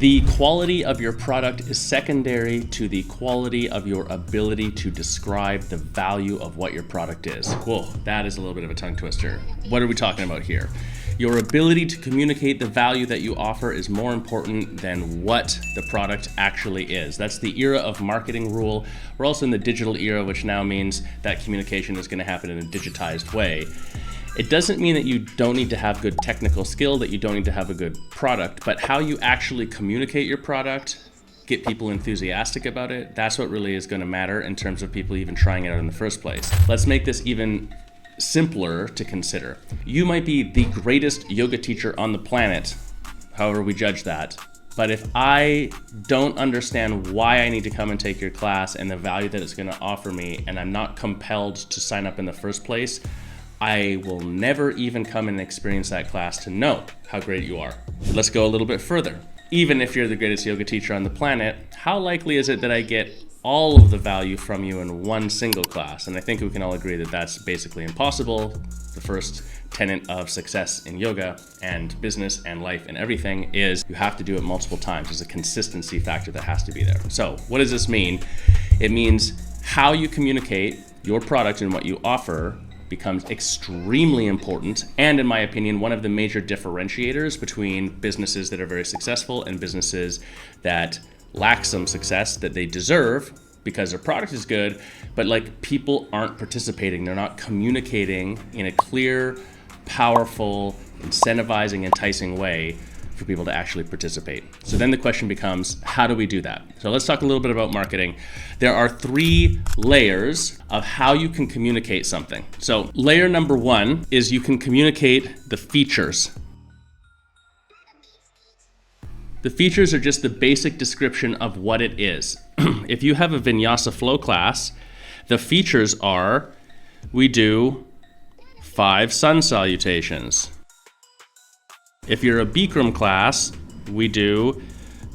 The quality of your product is secondary to the quality of your ability to describe the value of what your product is. Whoa, that is a little bit of a tongue twister. What are we talking about here? Your ability to communicate the value that you offer is more important than what the product actually is. That's the era of marketing rule. We're also in the digital era, which now means that communication is going to happen in a digitized way. It doesn't mean that you don't need to have good technical skill, that you don't need to have a good product, but how you actually communicate your product, get people enthusiastic about it, that's what really is going to matter in terms of people even trying it out in the first place. Let's make this even simpler to consider. You might be the greatest yoga teacher on the planet, however we judge that, but if I don't understand why I need to come and take your class and the value that it's going to offer me, and I'm not compelled to sign up in the first place, I will never even come and experience that class to know how great you are. Let's go a little bit further. Even if you're the greatest yoga teacher on the planet, how likely is it that I get all of the value from you in one single class? And I think we can all agree that that's basically impossible. The first tenet of success in yoga and business and life and everything is you have to do it multiple times. There's a consistency factor that has to be there. So what does this mean? It means how you communicate your product and what you offer becomes extremely important, and in my opinion, one of the major differentiators between businesses that are very successful and businesses that lack some success that they deserve because their product is good, but like people aren't participating, they're not communicating in a clear, powerful, incentivizing, enticing way for people to actually participate. So then the question becomes, how do we do that? So let's talk a little bit about marketing. There are 3 layers of how you can communicate something. So layer number 1 is you can communicate the features. The features are just the basic description of what it is. If you have a Vinyasa flow class, the features are, we do 5 sun salutations. If you're a Bikram class, we do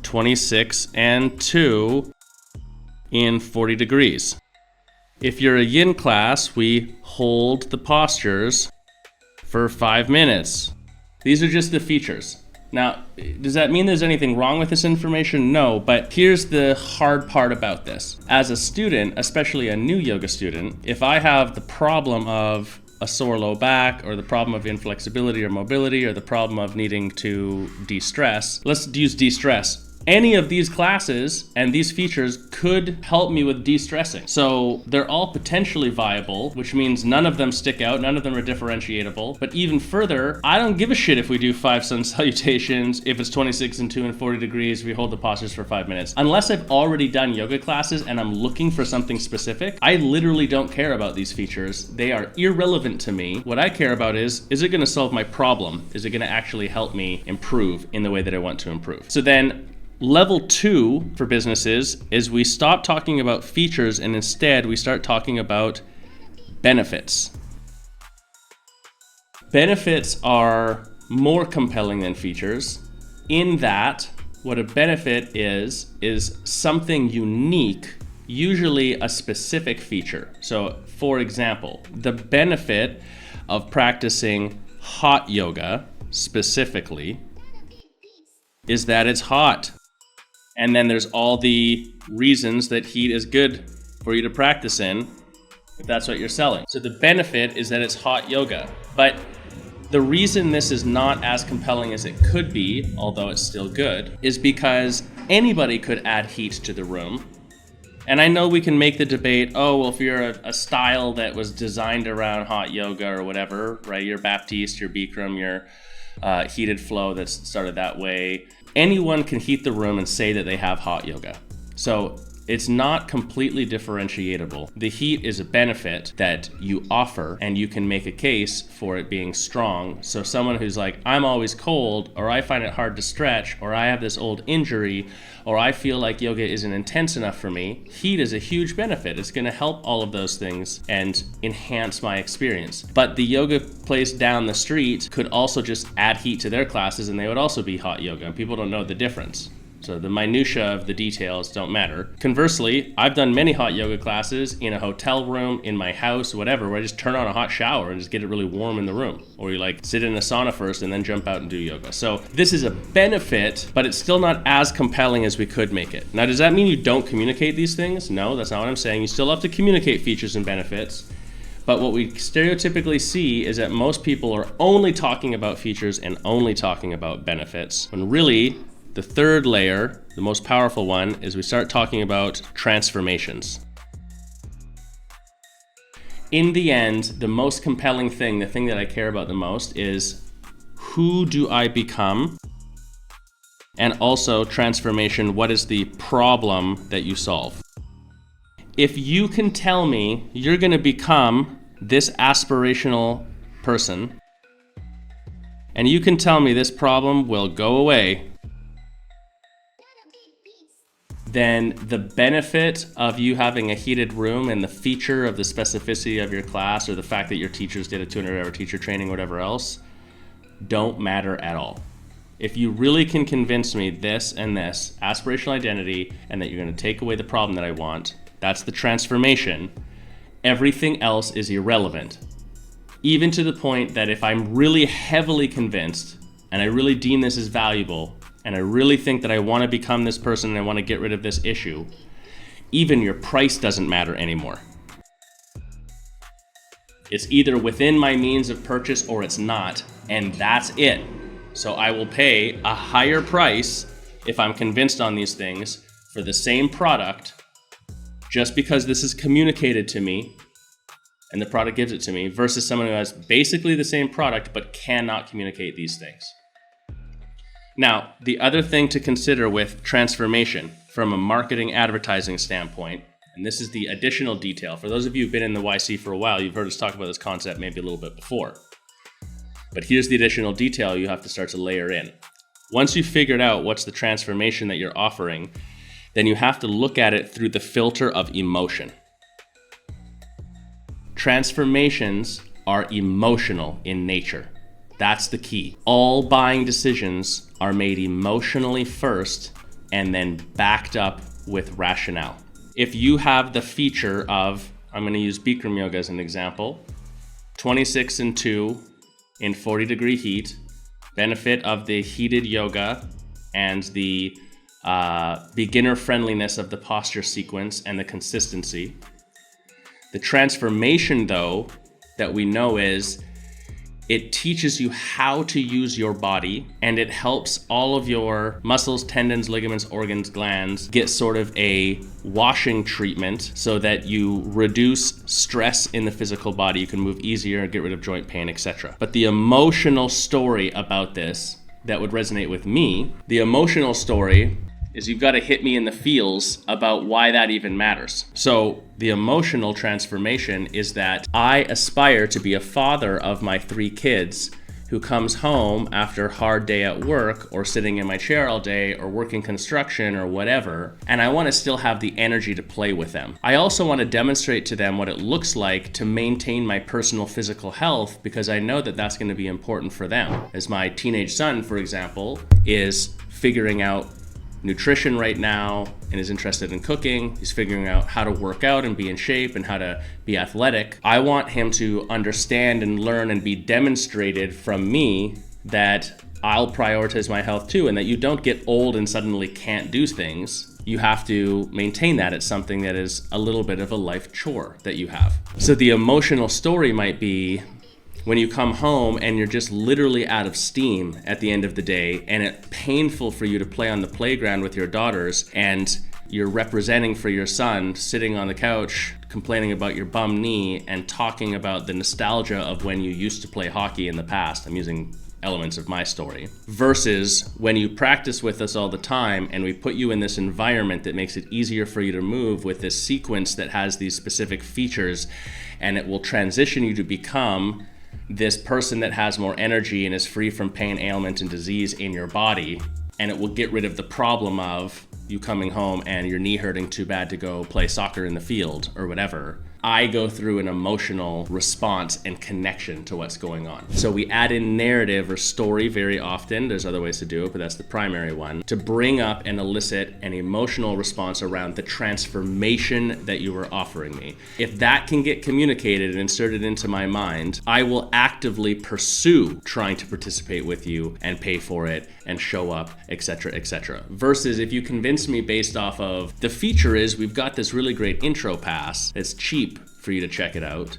26 and 2 in 40 degrees. If you're a Yin class, we hold the postures for 5 minutes. These are just the features. Now, does that mean there's anything wrong with this information? No, but here's the hard part about this. As a student, especially a new yoga student, if I have the problem of a sore low back, or the problem of inflexibility or mobility, or the problem of needing to de-stress, let's use de-stress. Any of these classes and these features could help me with de-stressing. So they're all potentially viable, which means none of them stick out, none of them are differentiatable. But even further, I don't give a shit if we do 5 sun salutations, if it's 26 and 2 and 40 degrees, we hold the postures for 5 minutes. Unless I've already done yoga classes and I'm looking for something specific, I literally don't care about these features. They are irrelevant to me. What I care about is it gonna solve my problem? Is it gonna actually help me improve in the way that I want to improve? So then, level 2 for businesses is we stop talking about features and instead we start talking about benefits. Benefits are more compelling than features in that what a benefit is something unique, usually a specific feature. So for example, the benefit of practicing hot yoga specifically is that it's hot. And then there's all the reasons that heat is good for you to practice in, if that's what you're selling. So the benefit is that it's hot yoga. But the reason this is not as compelling as it could be, although it's still good, is because anybody could add heat to the room. And I know we can make the debate, oh, well, if you're a style that was designed around hot yoga or whatever, right? You're Baptiste, you're Bikram, you're heated flow that's started that way. Anyone can heat the room and say that they have hot yoga. So it's not completely differentiatable. The heat is a benefit that you offer and you can make a case for it being strong. So someone who's like, I'm always cold, or I find it hard to stretch, or I have this old injury, or I feel like yoga isn't intense enough for me, heat is a huge benefit. It's gonna help all of those things and enhance my experience. But the yoga place down the street could also just add heat to their classes and they would also be hot yoga, and people don't know the difference. So the minutia of the details don't matter. Conversely, I've done many hot yoga classes in a hotel room, in my house, whatever, where I just turn on a hot shower and just get it really warm in the room. Or you like sit in a sauna first and then jump out and do yoga. So this is a benefit, but it's still not as compelling as we could make it. Now, does that mean you don't communicate these things? No, that's not what I'm saying. You still have to communicate features and benefits. But what we stereotypically see is that most people are only talking about features and only talking about benefits, when really the third layer, the most powerful one, is we start talking about transformations. In the end, the most compelling thing, the thing that I care about the most, is who do I become? And also transformation, what is the problem that you solve? If you can tell me you're going to become this aspirational person, and you can tell me this problem will go away, then the benefit of you having a heated room and the feature of the specificity of your class, or the fact that your teachers did a 200-hour teacher training, whatever else, don't matter at all. If you really can convince me this and this, aspirational identity, and that you're going to take away the problem that I want, that's the transformation. Everything else is irrelevant. Even to the point that if I'm really heavily convinced and I really deem this as valuable and I really think that I want to become this person and I want to get rid of this issue, even your price doesn't matter anymore. It's either within my means of purchase or it's not, and that's it. So I will pay a higher price if I'm convinced on these things for the same product, just because this is communicated to me and the product gives it to me, versus someone who has basically the same product but cannot communicate these things. Now, the other thing to consider with transformation from a marketing advertising standpoint, and this is the additional detail. For those of you who've been in the YC for a while, you've heard us talk about this concept maybe a little bit before. But here's the additional detail you have to start to layer in. Once you've figured out what's the transformation that you're offering, then you have to look at it through the filter of emotion. Transformations are emotional in nature. That's the key. All buying decisions are made emotionally first and then backed up with rationale. If you have the feature of, I'm going to use Bikram yoga as an example, 26 and 2 in 40-degree heat, benefit of the heated yoga and the beginner friendliness of the posture sequence and the consistency. The transformation, though, that we know is it teaches you how to use your body, and it helps all of your muscles, tendons, ligaments, organs, glands get sort of a washing treatment so that you reduce stress in the physical body. You can move easier, get rid of joint pain, etc. But the emotional story about this that would resonate with me, the emotional story is you've got to hit me in the feels about why that even matters. So the emotional transformation is that I aspire to be a father of my 3 kids who comes home after a hard day at work or sitting in my chair all day or working construction or whatever, and I want to still have the energy to play with them. I also want to demonstrate to them what it looks like to maintain my personal physical health, because I know that that's going to be important for them. As my teenage son, for example, is figuring out nutrition right now and is interested in cooking. He's figuring out how to work out and be in shape and how to be athletic. I want him to understand and learn and be demonstrated from me that I'll prioritize my health too, and that you don't get old and suddenly can't do things. You have to maintain that. It's something that is a little bit of a life chore that you have. So the emotional story might be when you come home and you're just literally out of steam at the end of the day, and it's painful for you to play on the playground with your daughters, and you're representing for your son sitting on the couch complaining about your bum knee and talking about the nostalgia of when you used to play hockey in the past. I'm using elements of my story. Versus when you practice with us all the time and we put you in this environment that makes it easier for you to move with this sequence that has these specific features, and it will transition you to become this person that has more energy and is free from pain, ailment, and disease in your body. And it will get rid of the problem of you coming home and your knee hurting too bad to go play soccer in the field or whatever. I go through an emotional response and connection to what's going on. So we add in narrative or story very often. There's other ways to do it, but that's the primary one, to bring up and elicit an emotional response around the transformation that you are offering me. If that can get communicated and inserted into my mind, I will actively pursue trying to participate with you and pay for it and show up, etc., etc. Versus if you convince me based off of the feature is we've got this really great intro pass, it's cheap for you to check it out.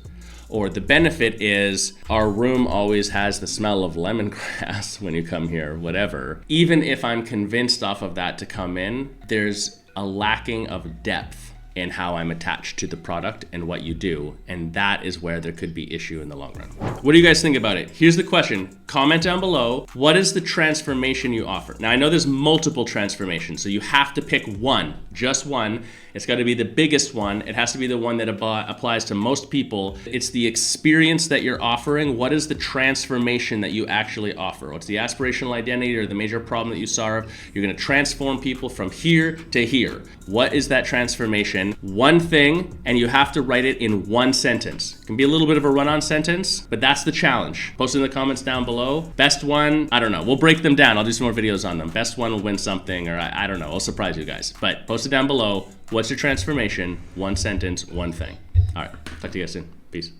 Or the benefit is our room always has the smell of lemongrass when you come here, whatever. Even if I'm convinced off of that to come in, there's a lacking of depth in how I'm attached to the product and what you do. And that is where there could be issue in the long run. What do you guys think about it? Here's the question. Comment down below. What is the transformation you offer? Now I know there's multiple transformations, so you have to pick one, just one. It's got to be the biggest one. It has to be the one that applies to most people. It's the experience that you're offering. What is the transformation that you actually offer? What's the aspirational identity or the major problem that you solve? You're going to transform people from here to here. What is that transformation? One thing, and you have to write it in one sentence. It can be a little bit of a run-on sentence, but that's the challenge. Post in the comments down below. Best one, I don't know. We'll break them down. I'll do some more videos on them. Best one will win something, or I don't know. I'll surprise you guys. But post it down below. What's your transformation? One sentence, one thing. All right. Talk to you guys soon. Peace.